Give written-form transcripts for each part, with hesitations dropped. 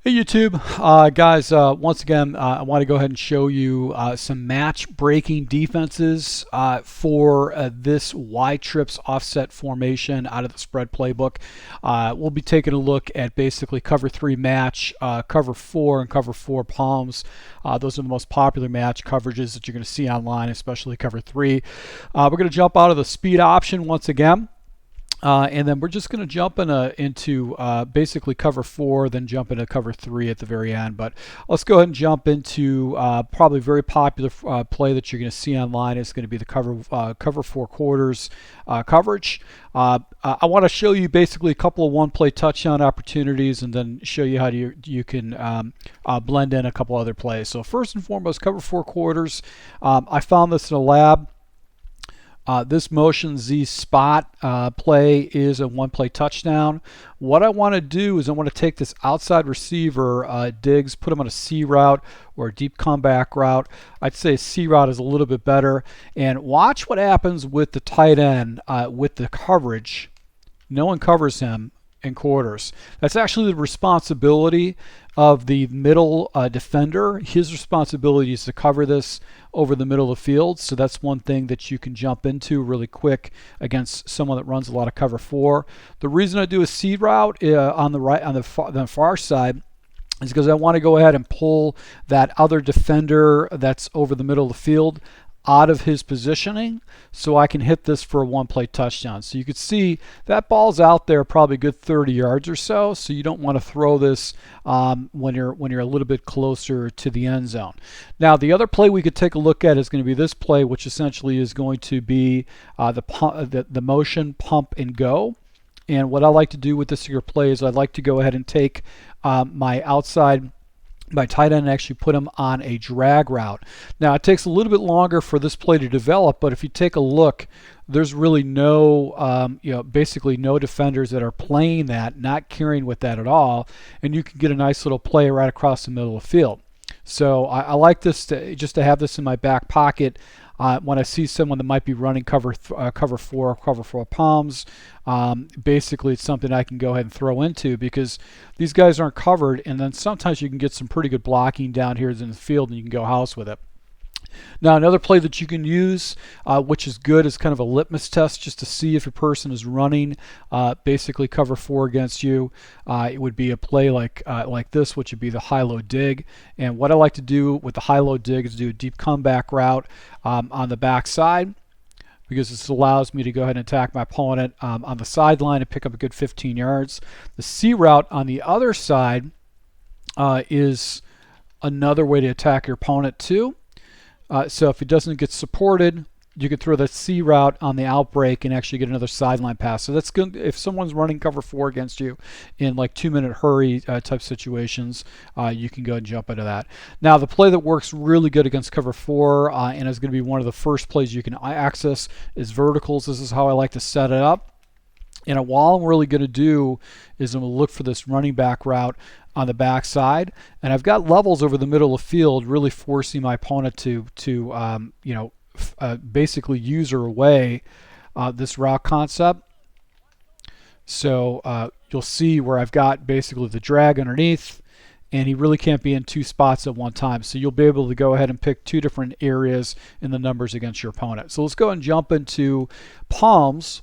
Hey YouTube, guys, once again, I want to go ahead and show you some match-breaking defenses for this Y-trips offset formation out of the spread playbook. We'll be taking a look at basically cover 3 match, cover 4, and cover 4 palms. Those are the most popular match coverages that you're going to see online, especially cover 3. We're going to jump out of the speed option once again. And then we're just going to jump into basically cover 4, then jump into cover 3 at the very end. But let's go ahead and jump into probably very popular play that you're going to see online. It's going to be the cover 4 quarters coverage. I want to show you basically a couple of one-play touchdown opportunities, and then show you how you can blend in a couple other plays. So first and foremost, cover 4 quarters. I found this in a lab. This motion Z spot play is a one-play touchdown. What I want to do is I want to take this outside receiver, Diggs, put him on a C route or a deep comeback route. I'd say a C route is a little bit better. And watch what happens with the tight end with the coverage. No one covers him in quarters. That's actually the responsibility of the middle defender. His responsibility is to cover this over the middle of the field. So that's one thing that you can jump into really quick against someone that runs a lot of cover 4. The reason I do a C route on the far side is because I want to go ahead and pull that other defender that's over the middle of the field out of his positioning, so I can hit this for a one-play touchdown. So you can see that ball's out there probably a good 30 yards or so. So you don't want to throw this when you're a little bit closer to the end zone. Now the other play we could take a look at is going to be this play, which essentially is going to be the motion pump and go. And what I like to do with this particular play is I'd like to go ahead and take my tight end and actually put him on a drag route. Now it takes a little bit longer for this play to develop, but if you take a look, there's really no, basically no defenders that are playing that, not carrying with that at all, and you can get a nice little play right across the middle of the field. So I like this just to have this in my back pocket. When I see someone that might be running cover 4 palms, basically it's something I can go ahead and throw into, because these guys aren't covered, and then sometimes you can get some pretty good blocking down here in the field and you can go house with it. Now another play that you can use, which is good, is kind of a litmus test just to see if a person is running basically cover 4 against you. It would be a play like this, which would be the high-low dig. And what I like to do with the high-low dig is do a deep comeback route on the backside, because this allows me to go ahead and attack my opponent on the sideline and pick up a good 15 yards. The C route on the other side is another way to attack your opponent too. So if it doesn't get supported, you could throw that C route on the outbreak and actually get another sideline pass. So that's good if someone's running cover 4 against you in like 2-minute hurry type situations. You can go and jump into that. Now the play that works really good against cover 4 and is going to be one of the first plays you can access is verticals. This is how I like to set it up. And all I'm really going to do is I'm going to look for this running back route on the backside, and I've got levels over the middle of the field, really forcing my opponent to basically user away this route concept. So you'll see where I've got basically the drag underneath, and he really can't be in 2 spots at one time. So you'll be able to go ahead and pick 2 different areas in the numbers against your opponent. So let's go and jump into palms.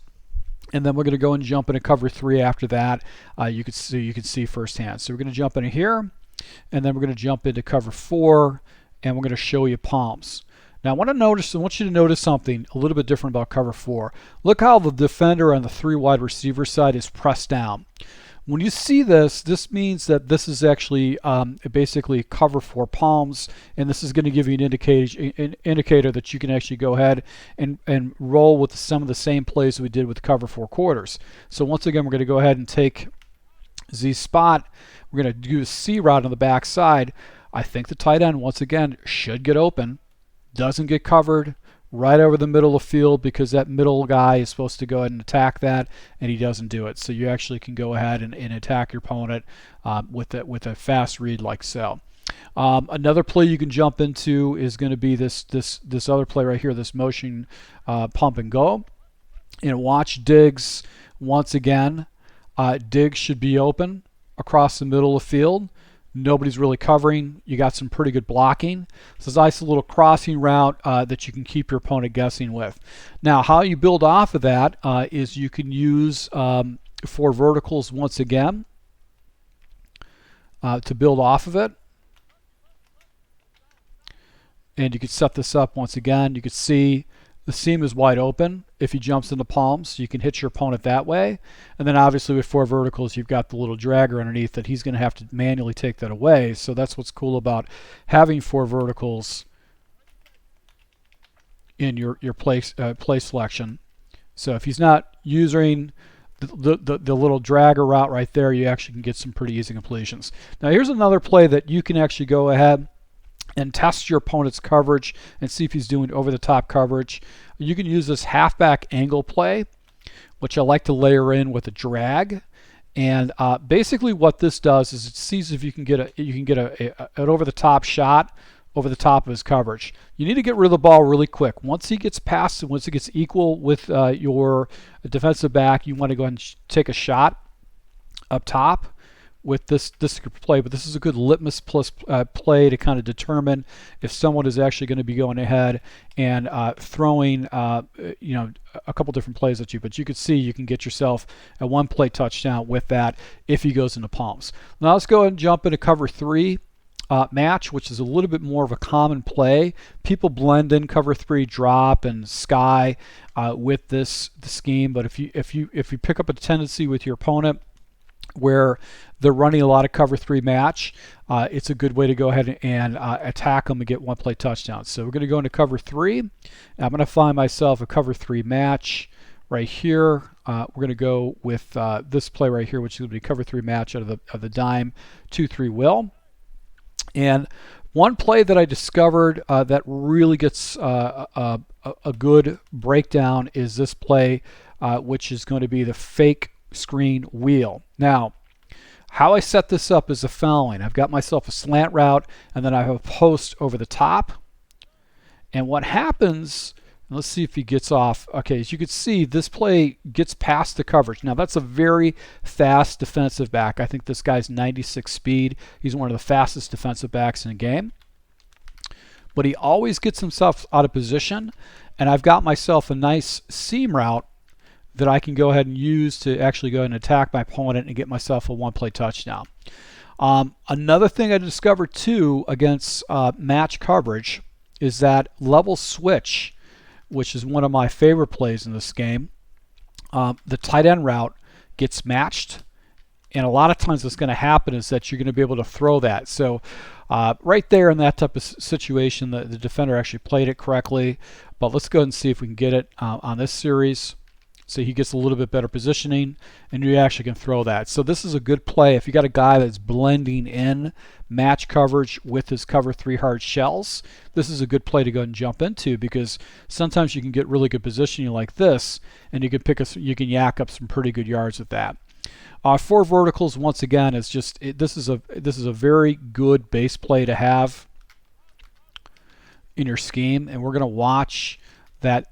And then we're going to go and jump into cover 3 after that. You can see firsthand. So we're going to jump into here, and then we're going to jump into cover 4, and we're going to show you palms. Now I want you to notice something a little bit different about cover 4. Look how the defender on the 3 wide receiver side is pressed down. When you see this, this means that this is actually basically cover 4 palms, and this is going to give you an indicator that you can actually go ahead and roll with some of the same plays we did with cover 4 quarters. So once again, we're going to go ahead and take Z spot. We're going to do a C route on the back side. I think the tight end, once again, should get open. Doesn't get covered. Right over the middle of the field, because that middle guy is supposed to go ahead and attack that, and he doesn't do it. So you actually can go ahead and attack your opponent with a fast read like so. Another play you can jump into is going to be this other play right here, this motion pump and go. And watch Diggs once again. Diggs should be open across the middle of the field. Nobody's really covering. You got some pretty good blocking. So it's a nice little crossing route that you can keep your opponent guessing with. Now, how you build off of that is you can use 4 verticals once again to build off of it. And you can set this up once again. You can see the seam is wide open. If he jumps into palms, you can hit your opponent that way. And then obviously with 4 verticals, you've got the little dragger underneath that he's going to have to manually take that away. So that's what's cool about having 4 verticals in your play selection. So if he's not using the little dragger route right there, you actually can get some pretty easy completions. Now here's another play that you can actually go ahead and test your opponent's coverage and see if he's doing over-the-top coverage. You can use this halfback angle play, which I like to layer in with a drag. And basically what this does is it sees if you can get an over-the-top shot over the top of his coverage. You need to get rid of the ball really quick. Once he gets past, once it gets equal with your defensive back, you want to go ahead and take a shot up top with this play. But this is a good litmus plus play to kind of determine if someone is actually going to be going ahead and throwing you know, a couple different plays at you. But you can see you can get yourself a 1-play touchdown with that if he goes into palms. Now let's go ahead and jump into cover 3 match, which is a little bit more of a common play. People blend in cover 3 drop and sky with this scheme. But if you pick up a tendency with your opponent where they're running a lot of cover 3 match, it's a good way to go ahead and attack them and get 1-play touchdowns. So we're going to go into cover 3. I'm going to find myself a cover 3 match right here. We're going to go with this play right here, which is going to be cover 3 match out of the dime 2-3 will. And one play that I discovered that really gets a good breakdown is this play, which is going to be the fake screen wheel. Now, how I set this up is the following. I've got myself a slant route, and then I have a post over the top. And what happens, let's see if he gets off. Okay, as you can see, this play gets past the coverage. Now, that's a very fast defensive back. I think this guy's 96 speed. He's one of the fastest defensive backs in the game. But he always gets himself out of position, and I've got myself a nice seam route that I can go ahead and use to actually go ahead and attack my opponent and get myself a 1-play touchdown. Another thing I discovered too against match coverage is that level switch, which is one of my favorite plays in this game. The tight end route gets matched, and a lot of times what's going to happen is that you're going to be able to throw that. So right there in that type of situation, the defender actually played it correctly. But let's go ahead and see if we can get it on this series. So he gets a little bit better positioning, and you actually can throw that. So this is a good play if you got a guy that's blending in match coverage with his cover 3 hard shells. This is a good play to go and jump into, because sometimes you can get really good positioning like this, and you can yak up some pretty good yards with that. 4 verticals once again is just this is a very good base play to have in your scheme, and we're going to watch that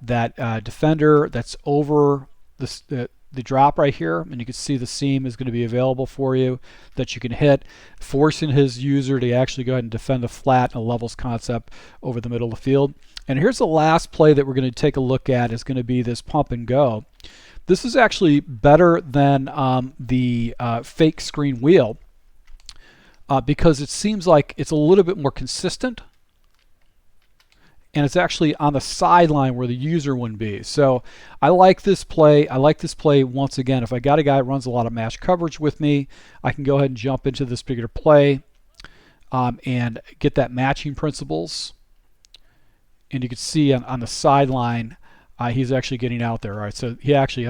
defender that's over the drop right here, and you can see the seam is going to be available for you that you can hit, forcing his user to actually go ahead and defend the flat and a levels concept over the middle of the field. And here's the last play that we're going to take a look at is going to be this pump and go. This is actually better than the fake screen wheel because it seems like it's a little bit more consistent, and it's actually on the sideline where the user wouldn't be. So I like this play. I like this play once again. If I got a guy that runs a lot of match coverage with me, I can go ahead and jump into this particular play and get that matching principles. And you can see on the sideline, he's actually getting out there. All right, so he actually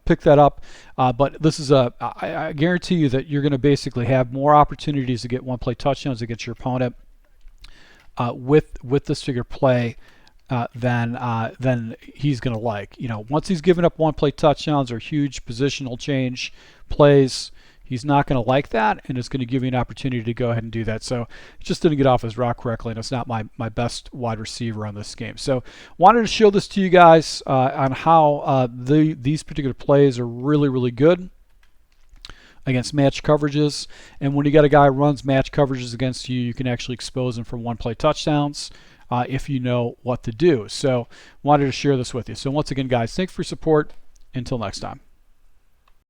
picked that up. But this is I guarantee you that you're going to basically have more opportunities to get 1-play touchdowns against your opponent with this figure play than he's going to like. You know, once he's given up 1-play touchdowns or huge positional change plays, he's not going to like that, and it's going to give you an opportunity to go ahead and do that. So he just didn't get off his route correctly, and it's not my best wide receiver on this game. So wanted to show this to you guys on how these particular plays are really, really good against match coverages. And when you got a guy who runs match coverages against you, you can actually expose him for one-play touchdowns if you know what to do. So wanted to share this with you. So once again, guys, thanks for your support. Until next time.